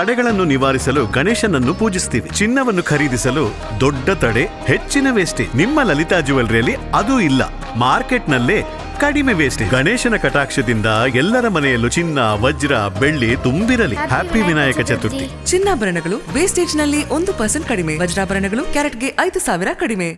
ತಡೆಗಳನ್ನು ನಿವಾರಿಸಲು ಗಣೇಶನನ್ನು ಪೂಜಿಸ್ತೀವಿ. ಚಿನ್ನವನ್ನು ಖರೀದಿಸಲು ದೊಡ್ಡ ತಡೆ, ಹೆಚ್ಚಿನ ವೇಸ್ಟೇಜ್. ನಿಮ್ಮ ಲಲಿತಾ ಜ್ಯುವೆಲರಿಯಲ್ಲಿ ಅದು ಇಲ್ಲ. ಮಾರ್ಕೆಟ್ನಲ್ಲೇ ಕಡಿಮೆ ವೇಸ್ಟೇಜ್. ಗಣೇಶನ ಕಟಾಕ್ಷದಿಂದ ಎಲ್ಲರ ಮನೆಯಲ್ಲೂ ಚಿನ್ನ, ವಜ್ರ, ಬೆಳ್ಳಿ ತುಂಬಿರಲಿ. ಹ್ಯಾಪಿ ವಿನಾಯಕ ಚತುರ್ಥಿ. ಚಿನ್ನಾಭರಣಗಳು ವೇಸ್ಟೇಜ್ ನಲ್ಲಿ 1% ಕಡಿಮೆ, ವಜ್ರಾಭರಣಗಳು ಕ್ಯಾರೆಟ್ಗೆ 5,000 ಕಡಿಮೆ.